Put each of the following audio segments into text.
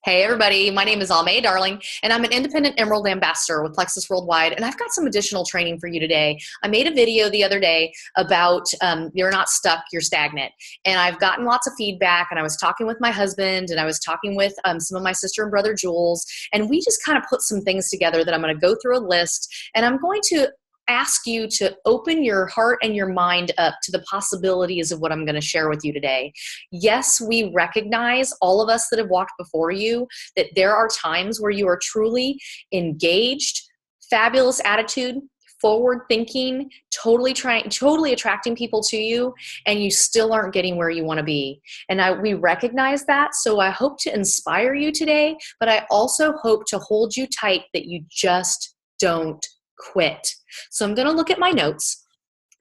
Hey everybody, my name is Aimée Darling, and I'm an independent Emerald Ambassador with Plexus Worldwide, and I've got some additional training for you today. I made a video the other day about you're not stuck, you're stagnant, and I've gotten lots of feedback, and I was talking with my husband, and I was talking with some of my sister and brother Jules, and we just kind of put some things together that I'm going to go through a list, and I'm going to ask you to open your heart and your mind up to the possibilities of what I'm going to share with you today. Yes, we recognize, all of us that have walked before you, that there are times where you are truly engaged, fabulous attitude, forward thinking, totally attracting people to you, and you still aren't getting where you want to be. And we recognize that, so I hope to inspire you today, but I also hope to hold you tight that you just don't quit. So I'm going to look at my notes.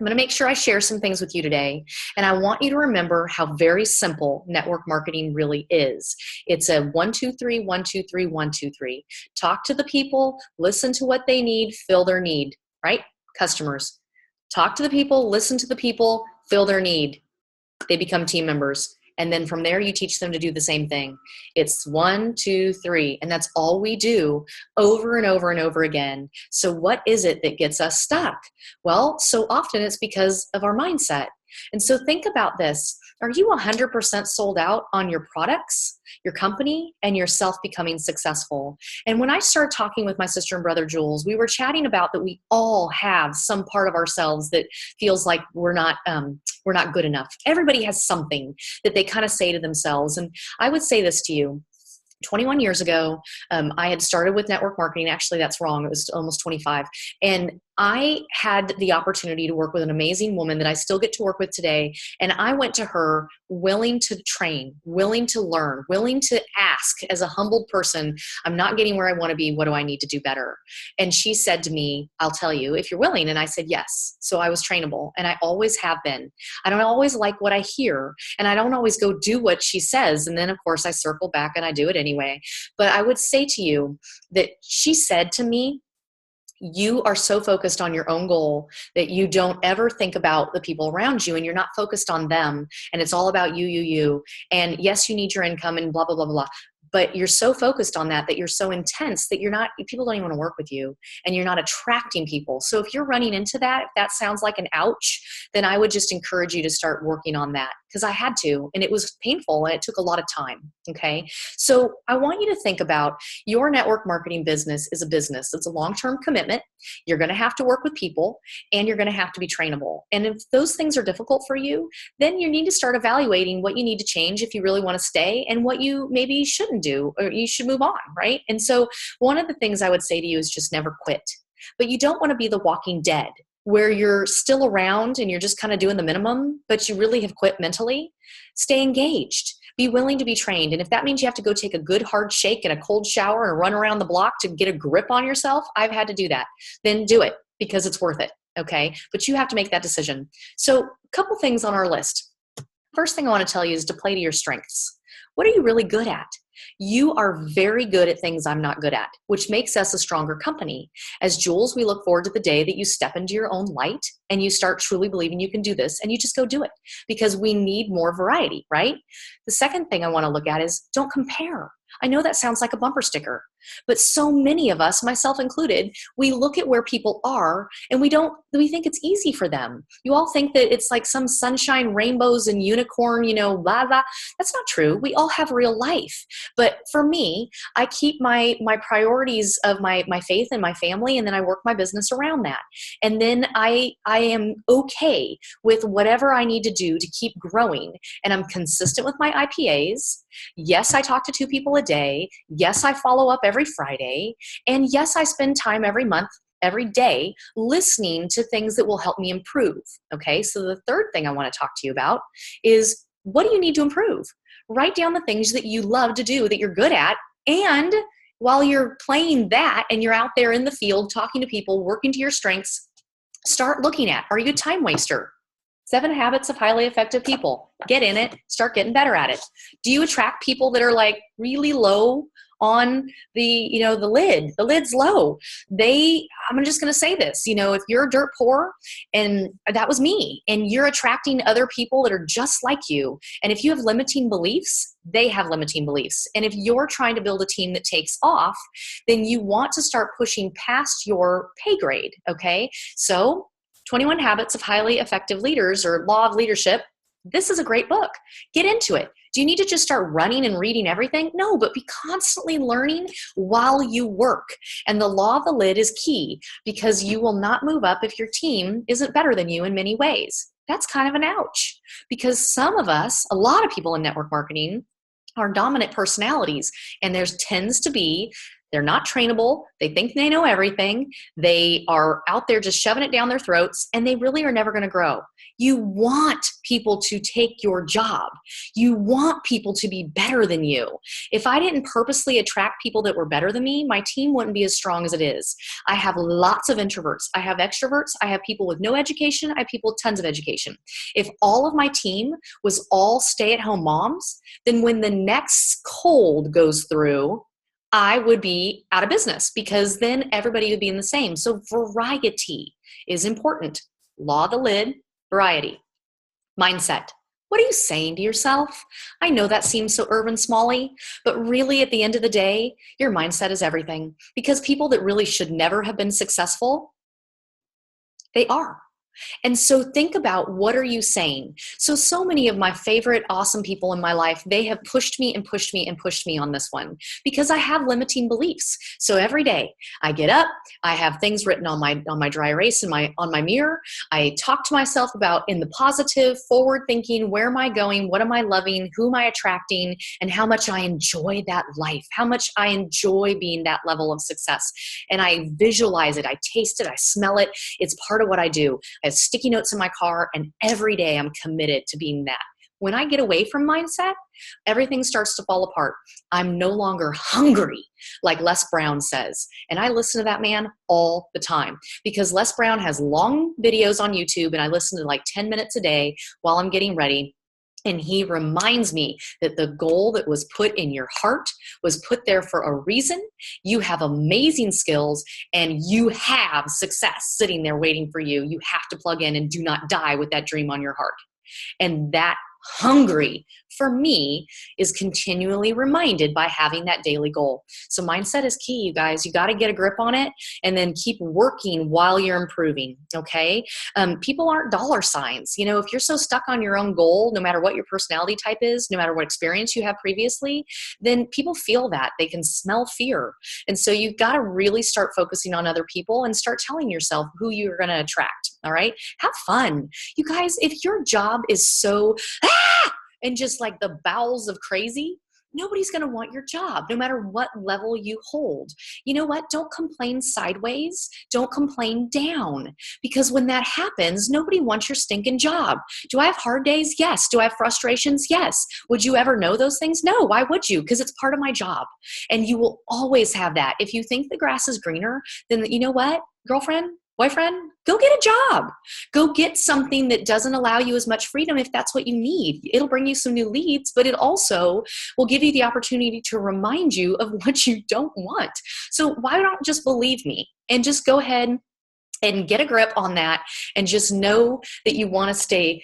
I'm going to make sure I share some things with you today. And I want you to remember how very simple network marketing really is. It's a 1, 2, 3, 1, 2, 3, 1, 2, 3. Talk to the people, listen to what they need, fill their need, right? Customers. Talk to the people, listen to the people, fill their need. They become team members. And then from there, you teach them to do the same thing. It's 1, 2, 3, and that's all we do over and over and over again. So what is it that gets us stuck? Well, so often it's because of our mindset. And so think about this. Are you 100% sold out on your products, your company, and yourself becoming successful? And when I started talking with my sister and brother Jules, we were chatting about that we all have some part of ourselves that feels like we're not good enough. Everybody has something that they kind of say to themselves. And I would say this to you. 21 years ago, I had started with network marketing. Actually, that's wrong. It was almost 25. And I had the opportunity to work with an amazing woman that I still get to work with today. And I went to her willing to train, willing to learn, willing to ask as a humbled person, I'm not getting where I want to be. What do I need to do better? And she said to me, I'll tell you if you're willing. And I said, yes. So I was trainable, and I always have been. I don't always like what I hear, and I don't always go do what she says. And then of course I circle back and I do it anyway. But I would say to you that she said to me, you are so focused on your own goal that you don't ever think about the people around you, and you're not focused on them, and it's all about you. And yes, you need your income and blah, blah, blah, blah. But you're so focused on that you're so intense that people don't even want to work with you, and you're not attracting people. So if you're running into that, if that sounds like an ouch, then I would just encourage you to start working on that, because I had to, and it was painful, and it took a lot of time. Okay. So I want you to think about your network marketing business is a business. It's a long-term commitment. You're going to have to work with people, and you're going to have to be trainable. And if those things are difficult for you, then you need to start evaluating what you need to change if you really want to stay, and what you maybe shouldn't do, or you should move on, right? And so one of the things I would say to you is just never quit. But you don't want to be the walking dead, where you're still around and you're just kind of doing the minimum, but you really have quit mentally. Stay engaged. Be willing to be trained. And if that means you have to go take a good hard shake and a cold shower and run around the block to get a grip on yourself, I've had to do that. Then do it, because it's worth it. Okay. But you have to make that decision. So a couple things on our list. First thing I want to tell you is to play to your strengths. What are you really good at? You are very good at things I'm not good at, which makes us a stronger company. As Jules, we look forward to the day that you step into your own light and you start truly believing you can do this, and you just go do it, because we need more variety, right? The second thing I want to look at is don't compare. I know that sounds like a bumper sticker, but so many of us, myself included, we look at where people are and we think it's easy for them. You all think that it's like some sunshine, rainbows, and unicorn, blah, blah. That's not true. We all have real life. But for me, I keep my priorities of my faith and my family, and then I work my business around that. And then I am okay with whatever I need to do to keep growing. And I'm consistent with my IPAs. Yes, I talk to 2 people a day. Yes, I follow up every Friday. And yes, I spend time every month, every day, listening to things that will help me improve. Okay, so the third thing I want to talk to you about is, what do you need to improve? Write down the things that you love to do, that you're good at, and while you're playing that and you're out there in the field talking to people, working to your strengths, start looking at, are you a time waster? 7 Habits of Highly Effective People. Get in it, start getting better at it. Do you attract people that are like really low on the, the lid? The lid's low. I'm just going to say this, if you're dirt poor, and that was me, and you're attracting other people that are just like you, and if you have limiting beliefs, they have limiting beliefs. And if you're trying to build a team that takes off, then you want to start pushing past your pay grade, okay? So 21 Habits of Highly Effective Leaders, or Law of Leadership. This is a great book. Get into it. Do you need to just start running and reading everything? No, but be constantly learning while you work. And the law of the lid is key, because you will not move up if your team isn't better than you in many ways. That's kind of an ouch, because some of us, a lot of people in network marketing, are dominant personalities, and there tends to be, they're not trainable. They think they know everything. They are out there just shoving it down their throats, and they really are never going to grow. You want people to take your job. You want people to be better than you. If I didn't purposely attract people that were better than me, my team wouldn't be as strong as it is. I have lots of introverts. I have extroverts. I have people with no education. I have people with tons of education. If all of my team was all stay-at-home moms, then when the next cold goes through, I would be out of business, because then everybody would be in the same. So variety is important. Law of the lid, variety. Mindset. What are you saying to yourself? I know that seems so urban smally, but really at the end of the day, your mindset is everything, because people that really should never have been successful, they are. And so think about, what are you saying? So many of my favorite awesome people in my life, they have pushed me and pushed me and pushed me on this one, because I have limiting beliefs. So every day I get up, I have things written on my dry erase and on my mirror. I talk to myself about, in the positive, forward thinking, where am I going? What am I loving? Who am I attracting? And how much I enjoy that life, how much I enjoy being that level of success. And I visualize it, I taste it, I smell it. It's part of what I do. I have sticky notes in my car, and every day I'm committed to being that. When I get away from mindset, everything starts to fall apart. I'm no longer hungry, like Les Brown says. And I listen to that man all the time, because Les Brown has long videos on YouTube, and I listen to like 10 minutes a day while I'm getting ready. And he reminds me that the goal that was put in your heart was put there for a reason. You have amazing skills, and you have success sitting there waiting for you. You have to plug in and do not die with that dream on your heart. And that hungry, for me, is continually reminded by having that daily goal. So mindset is key, you guys. You got to get a grip on it, and then keep working while you're improving, okay? People aren't dollar signs. If you're so stuck on your own goal, no matter what your personality type is, no matter what experience you have previously, then people feel that. They can smell fear. And so you've got to really start focusing on other people and start telling yourself who you're going to attract, all right? Have fun. You guys, if your job is so and just like the bowels of crazy, nobody's going to want your job, no matter what level you hold. You know what? Don't complain sideways. Don't complain down, because when that happens, nobody wants your stinking job. Do I have hard days? Yes. Do I have frustrations? Yes. Would you ever know those things? No. Why would you? Because it's part of my job. And you will always have that. If you think the grass is greener, then you know what, girlfriend, boyfriend, go get a job. Go get something that doesn't allow you as much freedom if that's what you need. It'll bring you some new leads, but it also will give you the opportunity to remind you of what you don't want. So why not just believe me and just go ahead and get a grip on that, and just know that you want to stay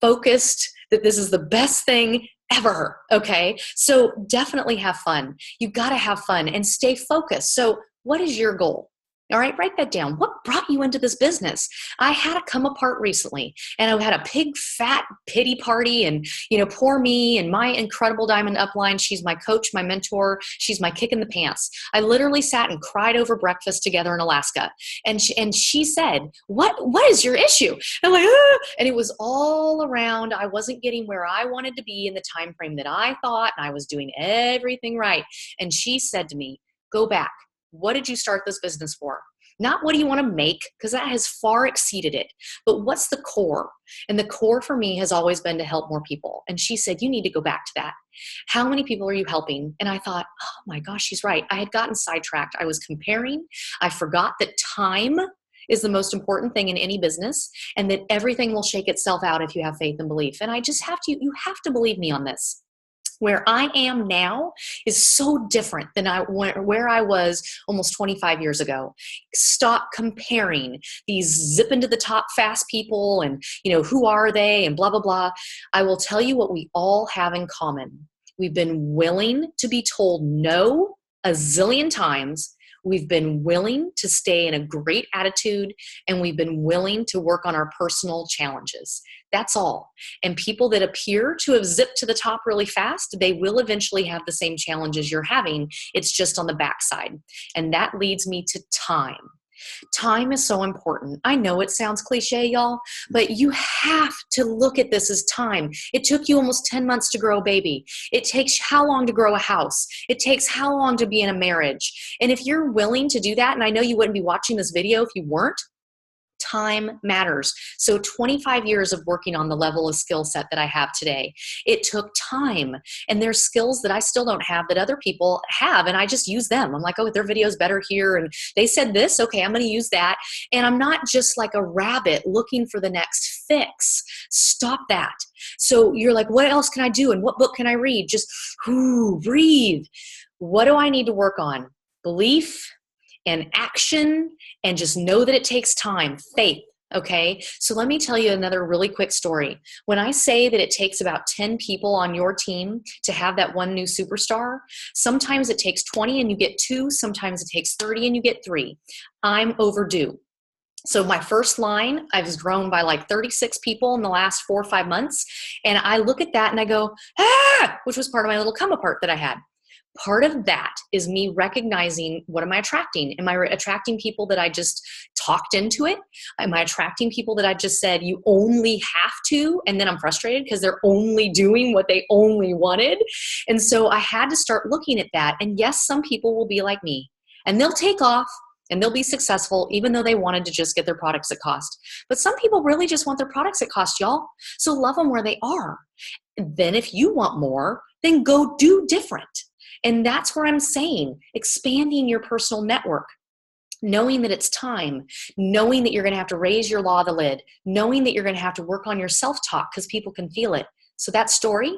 focused, that this is the best thing ever, okay? So definitely have fun. You got to have fun and stay focused. So what is your goal? All right, write that down. What brought you into this business? I had a come apart recently, and I had a big fat pity party, and poor me and my incredible diamond upline. She's my coach, my mentor. She's my kick in the pants. I literally sat and cried over breakfast together in Alaska. And she said, what is your issue? I'm like, ah! And it was all around, I wasn't getting where I wanted to be in the time frame that I thought, and I was doing everything right. And she said to me, go back. What did you start this business for? Not what do you want to make, because that has far exceeded it, but what's the core? And the core for me has always been to help more people. And she said, you need to go back to that. How many people are you helping? And I thought, oh my gosh, she's right. I had gotten sidetracked. I was comparing. I forgot that time is the most important thing in any business, and that everything will shake itself out if you have faith and belief. And you have to believe me on this. Where I am now is so different than where I was almost 25 years ago. Stop comparing these zip into the top fast people and, who are they and blah, blah, blah. I will tell you what we all have in common. We've been willing to be told no a zillion times. We've been willing to stay in a great attitude, and we've been willing to work on our personal challenges. That's all. And people that appear to have zipped to the top really fast, they will eventually have the same challenges you're having. It's just on the backside. And that leads me to time. Time is so important. I know it sounds cliche, y'all, but you have to look at this as time. It took you almost 10 months to grow a baby. It takes how long to grow a house? It takes how long to be in a marriage? And if you're willing to do that, and I know you wouldn't be watching this video if you weren't, time matters. So 25 years of working on the level of skill set that I have today. It took time. And there's skills that I still don't have that other people have, and I just use them. I'm like, oh, their video's better here, and they said this, okay, I'm going to use that. And I'm not just like a rabbit looking for the next fix. Stop that. So you're like, what else can I do? And what book can I read? Just breathe. What do I need to work on? Belief and action, and just know that it takes time, faith, okay? So let me tell you another really quick story. When I say that it takes about 10 people on your team to have that one new superstar, sometimes it takes 20 and you get 2, sometimes it takes 30 and you get 3. I'm overdue. So my first line, I've grown by like 36 people in the last 4 or 5 months, and I look at that and I go, which was part of my little come apart that I had. Part of that is me recognizing, what am I attracting? Am I attracting people that I just talked into it? Am I attracting people that I just said, you only have to? And then I'm frustrated because they're only doing what they only wanted. And so I had to start looking at that. And yes, some people will be like me, and they'll take off and they'll be successful even though they wanted to just get their products at cost. But some people really just want their products at cost, y'all. So love them where they are. Then if you want more, then go do different. And that's where I'm saying, expanding your personal network, knowing that it's time, knowing that you're going to have to raise your law of the lid, knowing that you're going to have to work on your self-talk because people can feel it. So that story,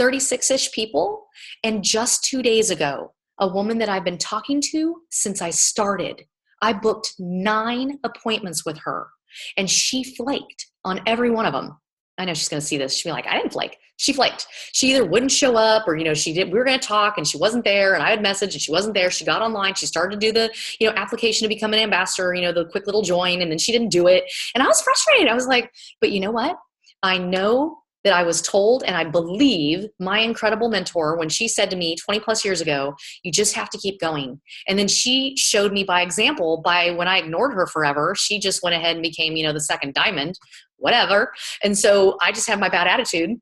36-ish people, and just 2 days ago, a woman that I've been talking to since I started, I booked 9 appointments with her, and she flaked on every one of them. I know she's going to see this. She'll be like, I didn't flake. She flaked. She either wouldn't show up, or, she did. We were going to talk and she wasn't there, and I had messaged and she wasn't there. She got online. She started to do the, application to become an ambassador, the quick little join, and then she didn't do it. And I was frustrated. I was like, but you know what? I know that I was told, and I believe my incredible mentor when she said to me 20 plus years ago, you just have to keep going. And then she showed me by example, by when I ignored her forever, she just went ahead and became, the second diamond, whatever. And so I just had my bad attitude.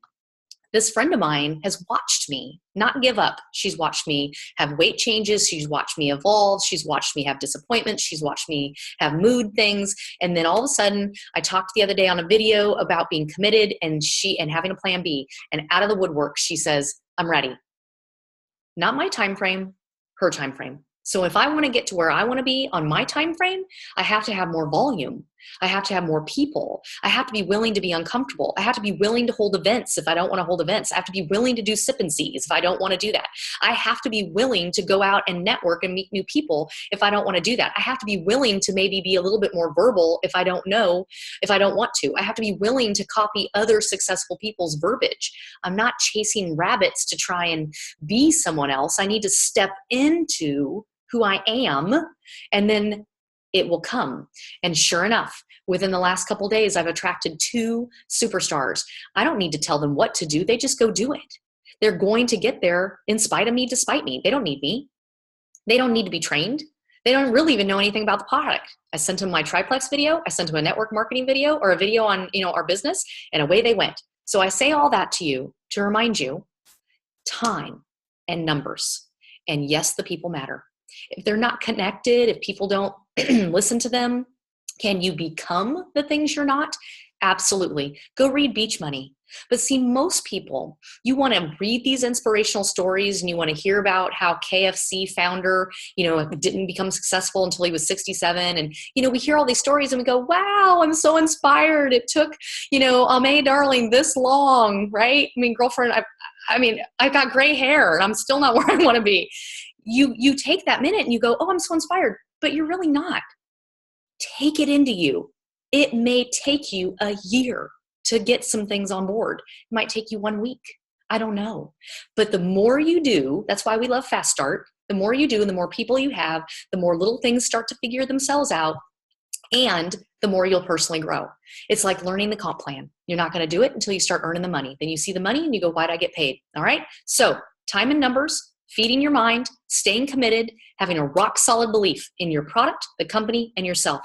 This friend of mine has watched me not give up. She's watched me have weight changes. She's watched me evolve. She's watched me have disappointments. She's watched me have mood things. And then all of a sudden, I talked the other day on a video about being committed and having a plan B. And out of the woodwork, she says, I'm ready. Not my time frame, her time frame. So if I want to get to where I want to be on my time frame, I have to have more volume. I have to have more people. I have to be willing to be uncomfortable. I have to be willing to hold events if I don't want to hold events. I have to be willing to do sip and sees if I don't want to do that. I have to be willing to go out and network and meet new people if I don't want to do that. I have to be willing to maybe be a little bit more verbal if I don't want to. I have to be willing to copy other successful people's verbiage. I'm not chasing rabbits to try and be someone else. I need to step into who I am, and then it will come. And sure enough, within the last couple of days, I've attracted 2 superstars. I don't need to tell them what to do. They just go do it. They're going to get there in spite of me, despite me. They don't need me. They don't need to be trained. They don't really even know anything about the product. I sent them my triplex video. I sent them a network marketing video or a video on, our business, and away they went. So I say all that to you to remind you, time and numbers. And yes, the people matter. If they're not connected, if people don't listen to them, can you become the things you're not? Absolutely. Go read Beach Money. But see, most people, you want to read these inspirational stories and you want to hear about how KFC founder, didn't become successful until he was 67. And, we hear all these stories and we go, wow, I'm so inspired. It took, Aimee Darling this long, right? I mean, girlfriend, I got gray hair and I'm still not where I want to be. You take that minute and you go, oh, I'm so inspired, but you're really not. Take it into you. It may take you a year to get some things on board. It might take you 1 week. I don't know. But the more you do, that's why we love Fast Start. The more you do and the more people you have, the more little things start to figure themselves out, and the more you'll personally grow. It's like learning the comp plan. You're not going to do it until you start earning the money. Then you see the money and you go, why'd I get paid? All right. So time and numbers, feeding your mind, staying committed, having a rock solid belief in your product, the company, and yourself.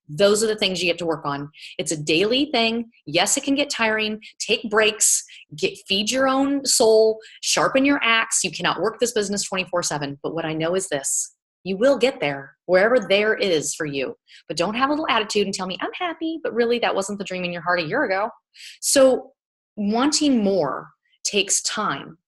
Those are the things you get to work on. It's a daily thing. Yes, it can get tiring. Take breaks, feed your own soul, sharpen your axe. You cannot work this business 24/7. But what I know is this: you will get there, wherever there is for you. But don't have a little attitude and tell me I'm happy, but really that wasn't the dream in your heart a year ago. So wanting more takes time.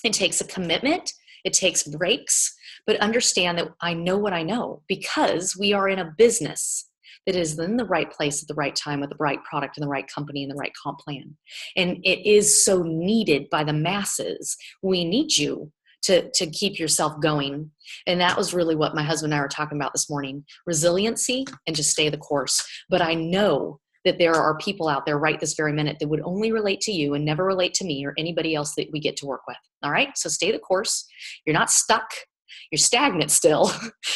It takes a commitment. It takes breaks. But understand that I know what I know, because we are in a business that is in the right place at the right time with the right product and the right company and the right comp plan. And it is so needed by the masses. We need you to keep yourself going. And that was really what my husband and I were talking about this morning: resiliency and just stay the course. But I know that there are people out there right this very minute that would only relate to you and never relate to me or anybody else that we get to work with. All right. So stay the course. You're not stuck. You're stagnant still,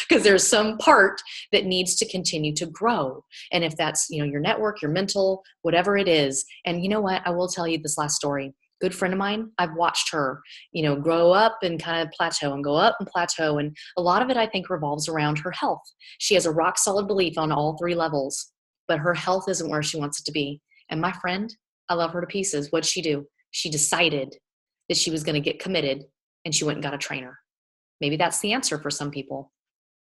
because there's some part that needs to continue to grow. And if that's, your network, your mental, whatever it is. And you know what? I will tell you this last story. Good friend of mine, I've watched her, grow up and kind of plateau and go up and plateau. And a lot of it, I think, revolves around her health. She has a rock solid belief on all 3 levels, but her health isn't where she wants it to be. And my friend, I love her to pieces. What'd she do? She decided that she was going to get committed, and she went and got a trainer. Maybe that's the answer for some people.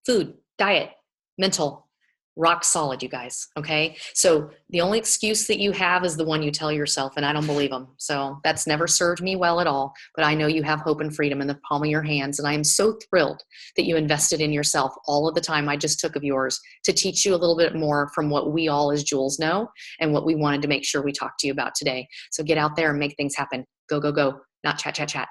Food, diet, mental, rock solid, you guys. Okay. So the only excuse that you have is the one you tell yourself, and I don't believe them. So that's never served me well at all. But I know you have hope and freedom in the palm of your hands. And I am so thrilled that you invested in yourself all of the time I just took of yours to teach you a little bit more from what we all as Jules know and what we wanted to make sure we talked to you about today. So get out there and make things happen. Go, go, go. Not chat, chat, chat.